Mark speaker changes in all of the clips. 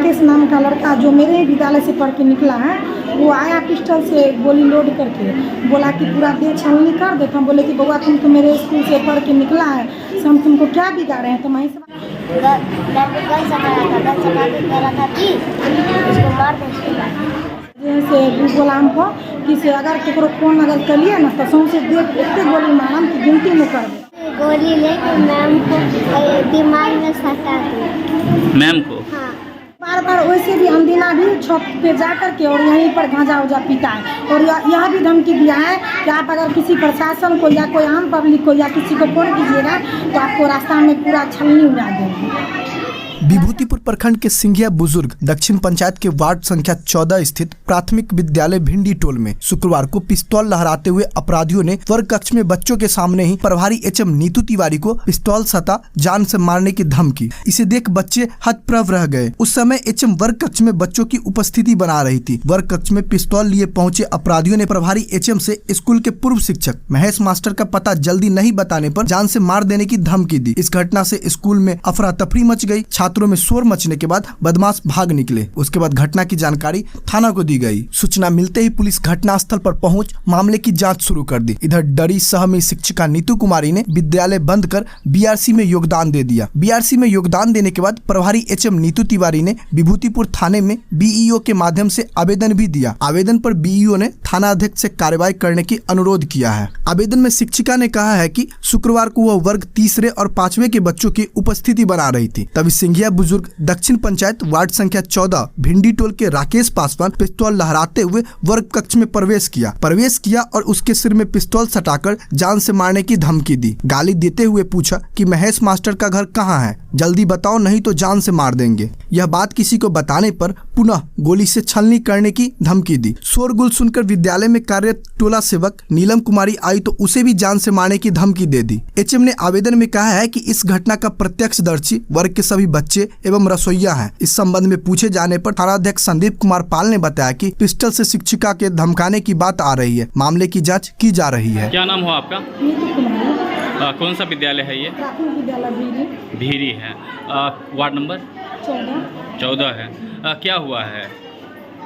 Speaker 1: राकेश नाम का लड़का जो मेरे विद्यालय से पढ़ के निकला है, वो आया पिस्टल से गोली लोड करके, बोला कि पूरा देह छलनी कर देता। हम बोले कि बउआ तुम तो मेरे स्कूल से पढ़ के निकला है, तो हम तुमको क्या बिगाड़े हैं। तो वहीं से जैसे बोला हमको कि से अगर केकरो फोन अगर करिए ना तो सौंसे देख इतने गोली मारम कि गिनती में कर दे।
Speaker 2: गोली लेके मैम को दिमाग में सटा दी।
Speaker 3: मैम को?
Speaker 2: हाँ।
Speaker 1: बार बार वैसे भी अनदीना भी छत पे जा करके और यहीं पर गांजा उजा पीता है, और यह भी धमकी दिया है कि आप अगर किसी प्रशासन को या कोई आम पब्लिक को या किसी को फोन कीजिएगा तो आपको रास्ता में पूरा छलनी उड़ा देंगे।
Speaker 4: विभूतिपुर प्रखंड के सिंघिया बुजुर्ग दक्षिण पंचायत के वार्ड संख्या 14 स्थित प्राथमिक विद्यालय भिंडी टोल में शुक्रवार को पिस्तौल लहराते हुए अपराधियों ने वर्ग कक्ष में बच्चों के सामने ही प्रभारी एचएम नीतू तिवारी को पिस्तौल सटा जान से मारने की धमकी। इसे देख बच्चे हतप्रभ रह गए। उस समय एचएम वर्ग कक्ष में बच्चों की उपस्थिति बना रही थी। वर्ग कक्ष में पिस्तौल लिए पहुंचे अपराधियों ने प्रभारी एचएम से स्कूल के पूर्व शिक्षक महेश मास्टर का पता जल्दी नहीं बताने पर जान से मार देने की धमकी दी। इस घटना से स्कूल में अफरा तफरी मच गई। छात्रों में शोर मचने के बाद बदमाश भाग निकले। उसके बाद घटना की जानकारी थाना को दी गई। सूचना मिलते ही पुलिस घटनास्थल पर पहुंच मामले की जांच शुरू कर दी। इधर डरी सहमी शिक्षिका नीतू कुमारी ने विद्यालय बंद कर बीआरसी में योगदान दे दिया। बीआरसी में योगदान देने के बाद प्रभारी एचएम नीतू तिवारी ने विभूतिपुर थाने में बीईओ के माध्यम से आवेदन भी दिया। आवेदन पर बीईओ ने थाना अध्यक्ष से कार्रवाई करने की अनुरोध किया है। आवेदन में शिक्षिका ने कहा है कि शुक्रवार को वह वर्ग तीसरे और पांचवे के बच्चों की उपस्थिति बना रही थी, तभी सिंघिया बुजुर्ग दक्षिण पंचायत वार्ड संख्या 14 भिंडी टोल के राकेश पासवान पिस्तौल लहराते हुए वर्ग कक्ष में प्रवेश किया और उसके सिर में पिस्तौल सटाकर जान से मारने की धमकी दी। गाली देते हुए पूछा कि महेश मास्टर का घर कहाँ है, जल्दी बताओ नहीं तो जान से मार देंगे। यह बात किसी को बताने पर पुनः गोली से छलनी करने की धमकी दी। शोरगुल सुनकर विद्यालय में कार्यरत टोला सेवक नीलम कुमारी आई तो उसे भी जान से मारने की धमकी दे दी। एचएम ने आवेदन में कहा है कि इस घटना का प्रत्यक्षदर्शी वर्ग के सभी बच्चे एवं रसोईया हैं। इस संबंध में पूछे जाने पर थानाध्यक्ष संदीप कुमार पाल ने बताया कि पिस्टल से शिक्षिका के धमकाने की बात आ रही है। मामले की जांच की जा रही है।
Speaker 3: क्या नाम हुआ आपका?
Speaker 1: नीतू कुमारी।
Speaker 3: कौन सा विद्यालय है ये?
Speaker 1: प्राथमिक विद्यालय
Speaker 3: भीरी है। वार्ड नंबर 14 है। क्या हुआ है?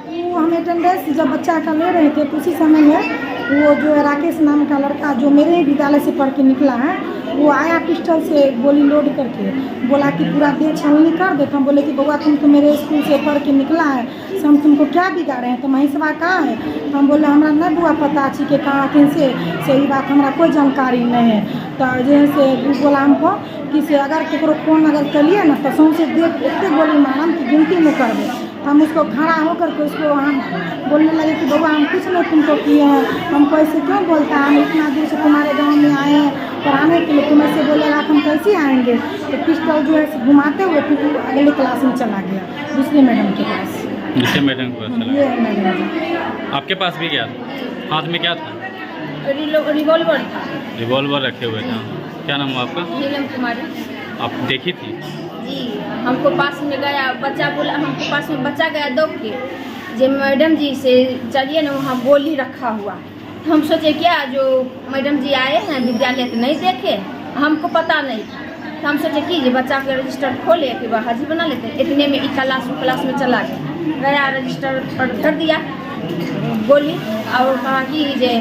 Speaker 1: वो हम अटेंडेंस जब बच्चा का ले रहे थे तो उसी समय में वो जो राकेश नाम का लड़का जो मेरे विद्यालय से पढ़ के निकला है, वो आया पिस्टल से गोली लोड करके, बोला कि पूरा देह छलनी कर देता। हम बोले कि बउआ तुम तो मेरे स्कूल से पढ़ के निकला है, तो हम तुमको क्या बिगाड़े हैं। तो महेशवा कहाँ है। तो हम बोले हमरा नहीं बुआ पता छी के कहाँ किन से सही बात हमरा कोई जानकारी नहीं है। तो जैसे बोला हमको कि से अगर केकरो फोन अगर करिए ना तो सौंसे देख इतने गोली मारम कि गिनती में कर दे। हम उसको खड़ा होकर के उसको हम बोलने लगे कि बउआ हम कुछ नहीं तुमको किए हैं, हमको ऐसे क्यों बोलता है, हम इतना दूर से तुम्हारे गांव में आए हैं पढ़ाने के लिए, तुम ऐसे बोलेगा हम कैसे आएंगे। तो पिस्टल जो है घुमाते हुए फिर अगले क्लास में चला गया, दूसरी मैडम के पास।
Speaker 3: दूसरे मैडम के पास चला
Speaker 1: ये मैडम
Speaker 3: आपके पास भी क्या हाथ में क्या था?
Speaker 2: रिवॉल्वर था।
Speaker 3: रिवॉल्वर रखे हुए थे। क्या नाम हुआ आपका?
Speaker 2: नीलम कुमारी।
Speaker 3: आप देखी थी?
Speaker 2: जी, हमको पास में गया बच्चा, बोला हमको पास में बच्चा गया दौड़ के जे मैडम जी से चलिए ना वहाँ गोली रखा हुआ। हम सोचे क्या जो मैडम जी आए हैं विद्यालय तो नहीं देखे, हमको पता नहीं था। तो हम सोचे कि बच्चा के रजिस्टर खोले कि वह हाजिर बना लेते। इतने में क्लास में चला गया, रजिस्टर पर धर दिया गोली और कहा कि जे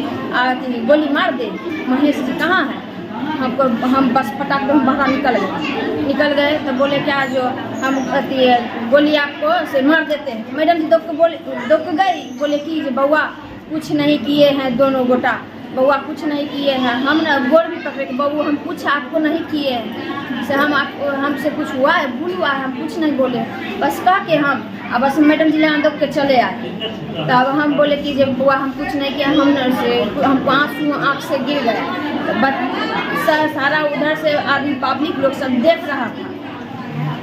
Speaker 2: गोली मार दे। महेश जी कहाँ है, हम बस फटाक से बाहर निकल गए। तो बोले क्या जो हम गोली आपको से मार देते हैं। मैडम जी दौड़ गई, बोले कि बउआ कुछ नहीं किए हैं, दोनों गोटा बउआ कुछ नहीं किए हैं। हम ना गोर भी पकड़े कि बउआ हम कुछ आपको नहीं किए हैं, से हम आपको हमसे कुछ हुआ है, भूल हुआ है, हम कुछ नहीं बोले। बस कह के हम अब बस मैडम जी यहाँ दौड़ के चले आए। तब हम बोले कि जब बुआ हम कुछ नहीं किया, हमको आंसू आँख से गिर गए। सारा उधर से आदमी पब्लिक लोग सब देख रहा था।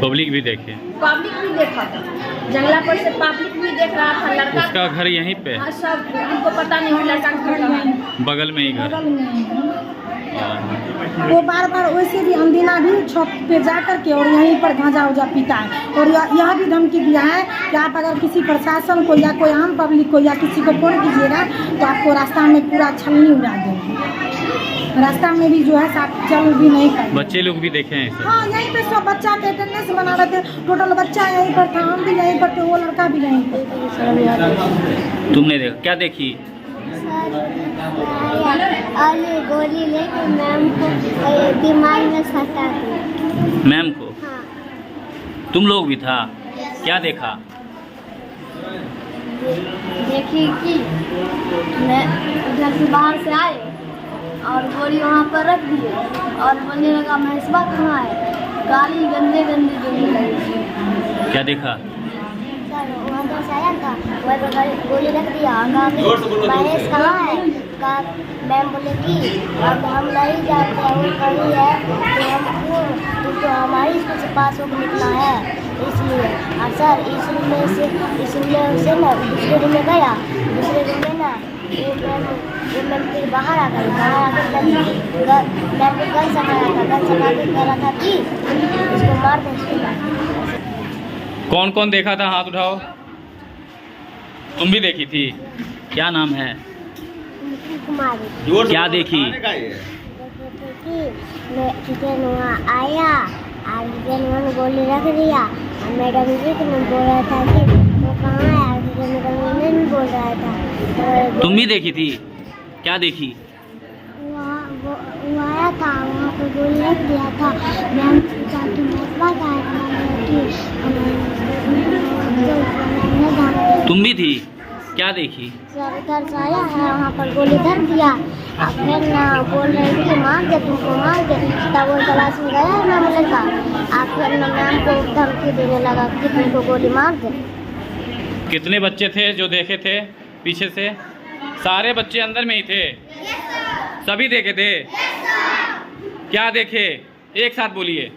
Speaker 3: पब्लिक भी देखा था, जंगला पर से पब्लिक भी देख रहा था। लड़का उसका घर यहीं पे? हाँ, सब हमको पता नहीं लड़का का घर बगल में ही घर।
Speaker 1: वो बार बार वैसे भी अनदीना भी छत पे जा करके और यहीं पर गांजा उजा पीता है, और यह भी धमकी दिया है कि आप अगर किसी प्रशासन को या कोई आम पब्लिक को या किसी को फोन कीजिएगा तो आपको रास्ता में पूरा छलनी उड़ा देंगे। रास्ता में भी जो है साथ चल भी नहीं पाए।
Speaker 3: बच्चे लोग भी देखे हैं सब।
Speaker 1: हाँ, यहीं पे सब बच्चा के अटेंडेंस बना रहे थे, टोटल बच्चा यहीं पर था, हम भी यहीं पर थे, वो लड़का भी यहीं पर था।
Speaker 3: तुमने देखा, क्या देखी?
Speaker 5: और गोली लेके मैम को दिमाग में सटा दी।
Speaker 3: मैम को?
Speaker 5: हाँ।
Speaker 3: तुम लोग भी था? क्या देखा?
Speaker 5: देखी कि मैं उधर से बाहर से आए और गोली वहाँ पर रख दिए और बोलने लगा महेशबा कहाँ है, गाली गंदे गंदे देने लगी।
Speaker 3: क्या देखा?
Speaker 5: सर वहाँ से आया था, वहाँ पर गोली रख दिया, कहा महेश कहाँ है, कहा मैम बोले कि अब हम नहीं जानते हैं वो कहीं है, तो हमको तो हमारी स्कूल से पास होकर निकला है इसलिए। और सर इस रूम में से ना दूसरे रूम में गया, दूसरे रूम में ना ये मैम फिर बाहर आ गई, बाहर आकर मैम को गन सकाया था, गन सका के कह रहा था कि इसको मार दो इसको।
Speaker 3: कौन कौन देखा था? हाथ उठाओ। तुम भी देखी थी? क्या नाम है?
Speaker 5: कुमारी।
Speaker 3: क्या देखी?
Speaker 5: किचन वहाँ आया और किचन वहाँ गोली रख दिया और मैडम जी को बोल रहा था कि वो कहाँ है, और किचन मैडम नहीं बोल रहा था। तो
Speaker 3: तुम भी देखी थी? क्या देखी?
Speaker 5: वो आया था, वहाँ पर गोली रख दिया था, मैम पूछा कि महेशबा का
Speaker 3: तुम भी थी? क्या देखी?
Speaker 5: सर उधर से आया है, वहाँ पर गोली धर दिया और फिर ना बोल रहे थे मार दे, तुमको मार दे, तब वो क्लास में गया ना लड़का और फिर ना मैम को धमकी देने लगा कि तुमको गोली मार दे।
Speaker 3: कितने बच्चे थे जो देखे थे पीछे से? सारे बच्चे अंदर में ही थे? सभी देखे थे? क्या देखे? एक साथ बोलिए।